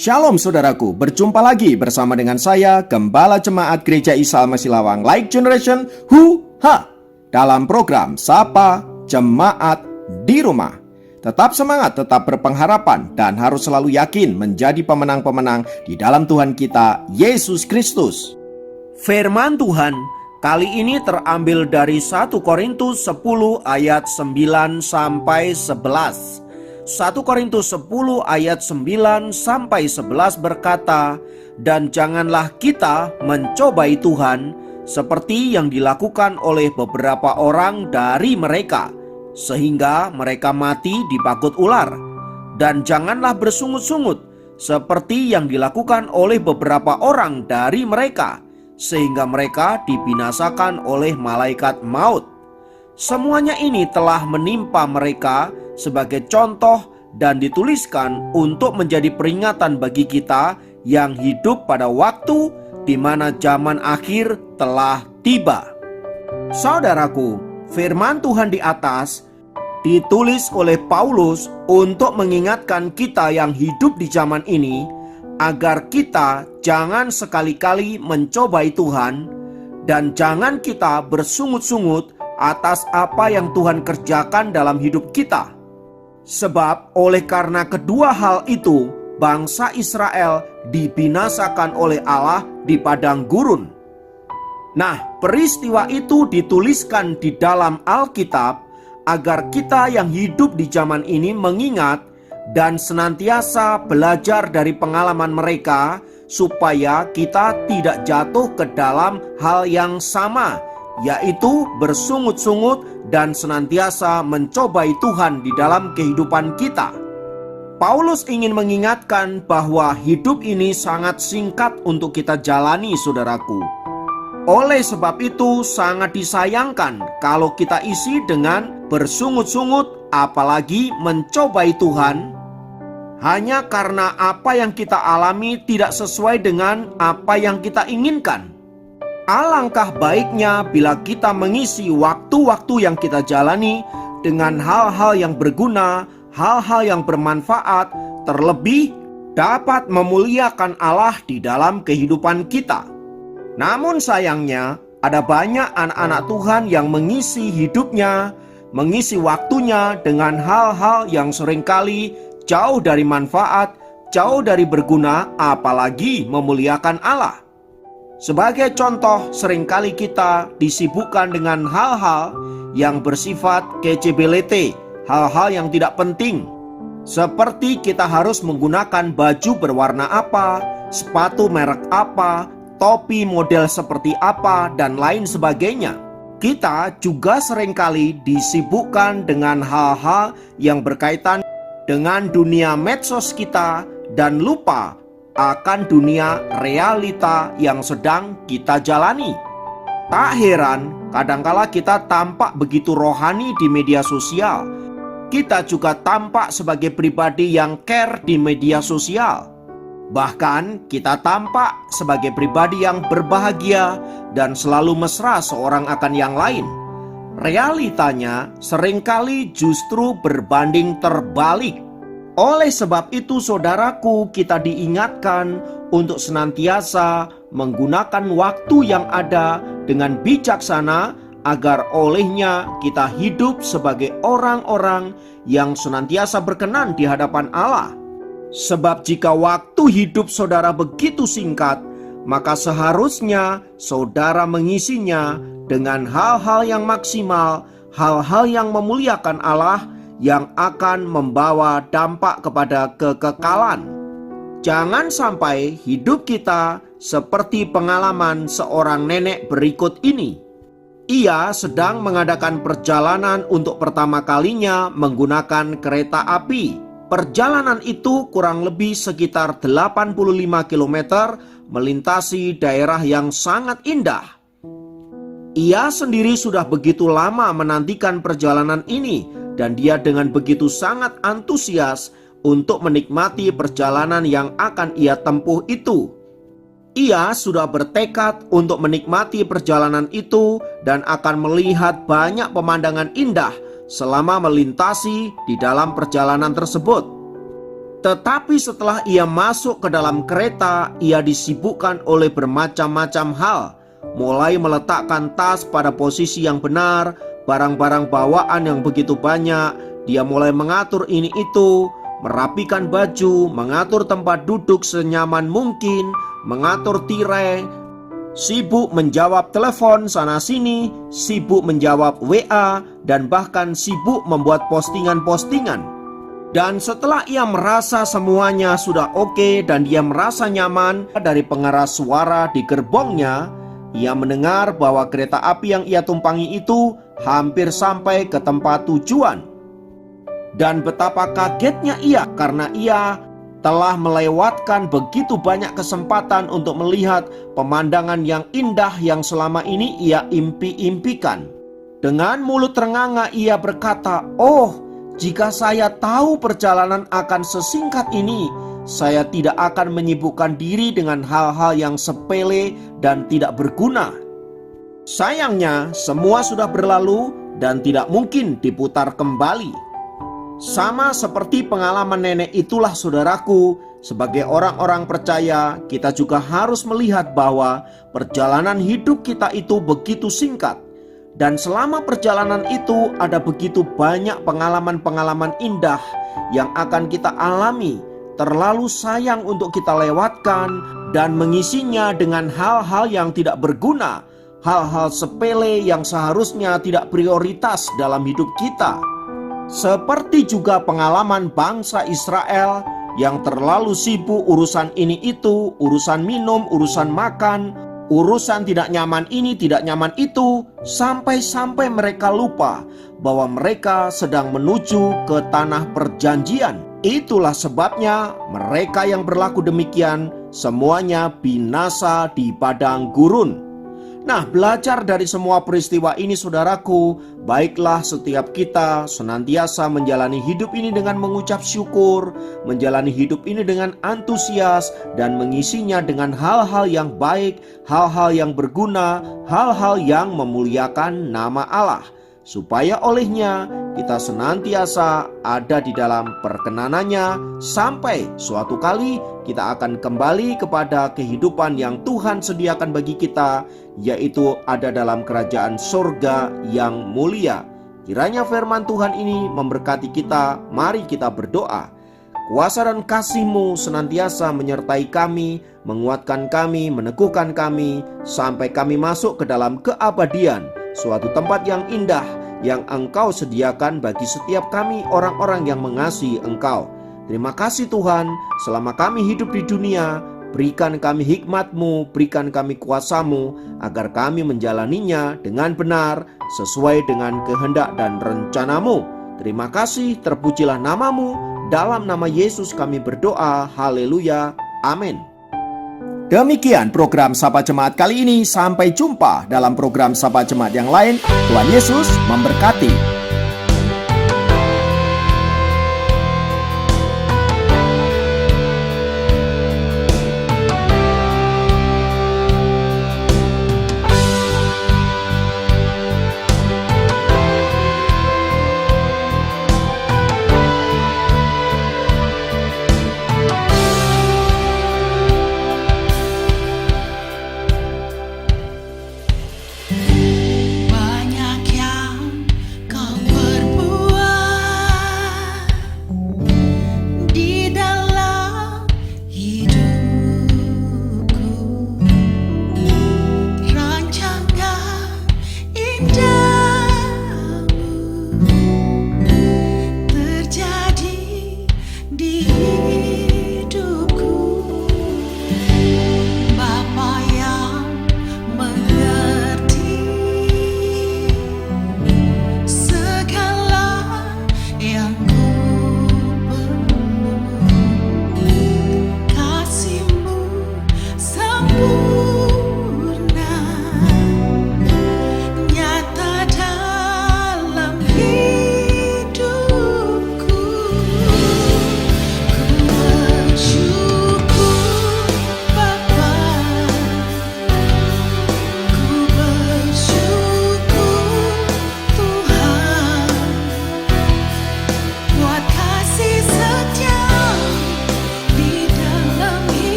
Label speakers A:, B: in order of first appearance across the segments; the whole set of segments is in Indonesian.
A: Shalom saudaraku, berjumpa lagi bersama dengan saya, Gembala Jemaat Gereja Isa Al-Masih Lawang Light Generation dalam program Sapa Jemaat di Rumah. Tetap semangat, tetap berpengharapan, dan harus selalu yakin menjadi pemenang-pemenang di dalam Tuhan kita, Yesus Kristus.
B: Firman Tuhan kali ini terambil dari 1 Korintus 10 ayat 9 sampai 11. 1 Korintus 10 ayat 9 sampai 11 berkata, "Dan janganlah kita mencobai Tuhan seperti yang dilakukan oleh beberapa orang dari mereka, sehingga mereka mati dipagut ular. Dan janganlah bersungut-sungut seperti yang dilakukan oleh beberapa orang dari mereka, sehingga mereka dibinasakan oleh malaikat maut. Semuanya ini telah menimpa mereka sebagai contoh dan dituliskan untuk menjadi peringatan bagi kita yang hidup pada waktu di mana zaman akhir telah tiba." Saudaraku, firman Tuhan di atas ditulis oleh Paulus untuk mengingatkan kita yang hidup di zaman ini agar kita jangan sekali-kali mencobai Tuhan dan jangan kita bersungut-sungut atas apa yang Tuhan kerjakan dalam hidup kita. Sebab oleh karena kedua hal itu, bangsa Israel dibinasakan oleh Allah di padang gurun. Nah, peristiwa itu dituliskan di dalam Alkitab agar kita yang hidup di zaman ini mengingat dan senantiasa belajar dari pengalaman mereka, supaya kita tidak jatuh ke dalam hal yang sama, yaitu bersungut-sungut dan senantiasa mencobai Tuhan di dalam kehidupan kita. Paulus ingin mengingatkan bahwa hidup ini sangat singkat untuk kita jalani, saudaraku. Oleh sebab itu sangat disayangkan kalau kita isi dengan bersungut-sungut, apalagi mencobai Tuhan, hanya karena apa yang kita alami tidak sesuai dengan apa yang kita inginkan. Alangkah baiknya bila kita mengisi waktu-waktu yang kita jalani dengan hal-hal yang berguna, hal-hal yang bermanfaat, terlebih dapat memuliakan Allah di dalam kehidupan kita. Namun sayangnya, ada banyak anak-anak Tuhan yang mengisi hidupnya, mengisi waktunya dengan hal-hal yang seringkali jauh dari manfaat, jauh dari berguna, apalagi memuliakan Allah. Sebagai contoh, seringkali kita disibukkan dengan hal-hal yang bersifat kecebelete, hal-hal yang tidak penting. Seperti kita harus menggunakan baju berwarna apa, sepatu merek apa, topi model seperti apa, dan lain sebagainya. Kita juga seringkali disibukkan dengan hal-hal yang berkaitan dengan dunia medsos kita dan lupa akan dunia realita yang sedang kita jalani. Tak heran kadangkala kita tampak begitu rohani di media sosial. Kita juga tampak sebagai pribadi yang care di media sosial. Bahkan kita tampak sebagai pribadi yang berbahagia dan selalu mesra seorang akan yang lain. Realitanya seringkali justru berbanding terbalik. Oleh sebab itu, saudaraku, kita diingatkan untuk senantiasa menggunakan waktu yang ada dengan bijaksana, agar olehnya kita hidup sebagai orang-orang yang senantiasa berkenan di hadapan Allah. Sebab jika waktu hidup saudara begitu singkat, maka seharusnya saudara mengisinya dengan hal-hal yang maksimal, hal-hal yang memuliakan Allah, yang akan membawa dampak kepada kekekalan. Jangan sampai hidup kita seperti pengalaman seorang nenek berikut ini. Ia sedang mengadakan perjalanan untuk pertama kalinya menggunakan kereta api. Perjalanan itu kurang lebih sekitar 85 km melintasi daerah yang sangat indah. Ia sendiri sudah begitu lama menantikan perjalanan ini, dan dia dengan begitu sangat antusias untuk menikmati perjalanan yang akan ia tempuh itu. Ia sudah bertekad untuk menikmati perjalanan itu dan akan melihat banyak pemandangan indah selama melintasi di dalam perjalanan tersebut. Tetapi setelah ia masuk ke dalam kereta, ia disibukkan oleh bermacam-macam hal, mulai meletakkan tas pada posisi yang benar, barang-barang bawaan yang begitu banyak. Dia mulai mengatur ini itu, merapikan baju, mengatur tempat duduk senyaman mungkin, mengatur tirai, sibuk menjawab telepon sana-sini, sibuk menjawab WA, dan bahkan sibuk membuat postingan-postingan. Dan setelah ia merasa semuanya sudah oke dan dia merasa nyaman dari pengeras suara di gerbongnya, ia mendengar bahwa kereta api yang ia tumpangi itu hampir sampai ke tempat tujuan. Dan betapa kagetnya ia karena ia telah melewatkan begitu banyak kesempatan untuk melihat pemandangan yang indah yang selama ini ia impi-impikan. Dengan mulut ternganga ia berkata, "Oh, jika saya tahu perjalanan akan sesingkat ini, saya tidak akan menyibukkan diri dengan hal-hal yang sepele dan tidak berguna." Sayangnya, semua sudah berlalu dan tidak mungkin diputar kembali. Sama seperti pengalaman nenek itulah saudaraku, sebagai orang-orang percaya, kita juga harus melihat bahwa perjalanan hidup kita itu begitu singkat. Dan selama perjalanan itu ada begitu banyak pengalaman-pengalaman indah yang akan kita alami. Terlalu sayang untuk kita lewatkan dan mengisinya dengan hal-hal yang tidak berguna, hal-hal sepele yang seharusnya tidak prioritas dalam hidup kita. Seperti juga pengalaman bangsa Israel yang terlalu sibuk urusan ini itu, urusan minum, urusan makan, urusan tidak nyaman ini, tidak nyaman itu, sampai-sampai mereka lupa bahwa mereka sedang menuju ke tanah perjanjian. Itulah sebabnya mereka yang berlaku demikian semuanya binasa di padang gurun. Nah, belajar dari semua peristiwa ini saudaraku, baiklah setiap kita senantiasa menjalani hidup ini dengan mengucap syukur, menjalani hidup ini dengan antusias, dan mengisinya dengan hal-hal yang baik, hal-hal yang berguna, hal-hal yang memuliakan nama Allah, supaya olehnya kita senantiasa ada di dalam perkenanannya sampai suatu kali kita akan kembali kepada kehidupan yang Tuhan sediakan bagi kita, yaitu ada dalam kerajaan surga yang mulia. Kiranya firman Tuhan ini memberkati kita. Mari kita berdoa. Kuasa dan kasih-Mu senantiasa menyertai kami, menguatkan kami, meneguhkan kami, sampai kami masuk ke dalam keabadian, suatu tempat yang indah yang Engkau sediakan bagi setiap kami orang-orang yang mengasihi Engkau. Terima kasih Tuhan, selama kami hidup di dunia, berikan kami hikmat-Mu, berikan kami kuasa-Mu, agar kami menjalaninya dengan benar, sesuai dengan kehendak dan rencana-Mu. Terima kasih, terpujilah nama-Mu, dalam nama Yesus kami berdoa, haleluya, amin.
A: Demikian program Sapa Jemaat kali ini. Sampai jumpa dalam program Sapa Jemaat yang lain. Tuhan Yesus memberkati.
C: Banyak yang kau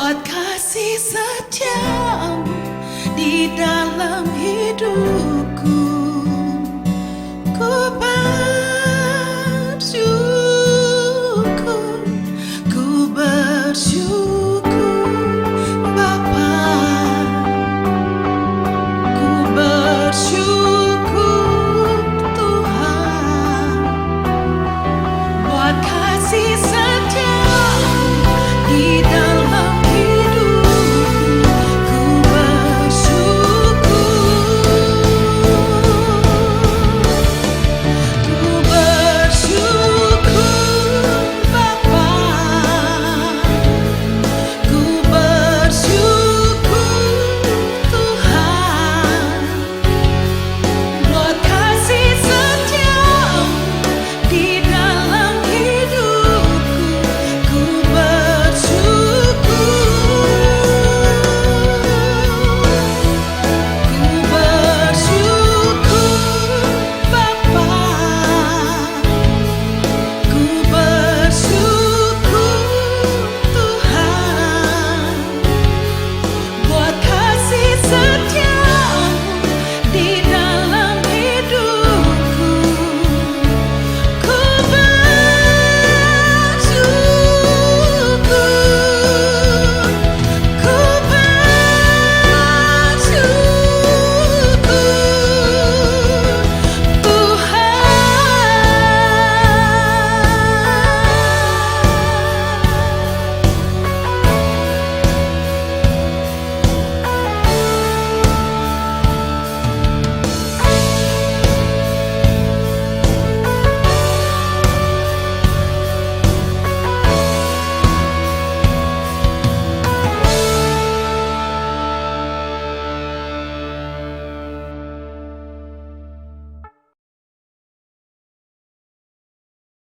C: buat kasih setiamu di dalam hidupku. Ku bersyukur, ku bersyukur.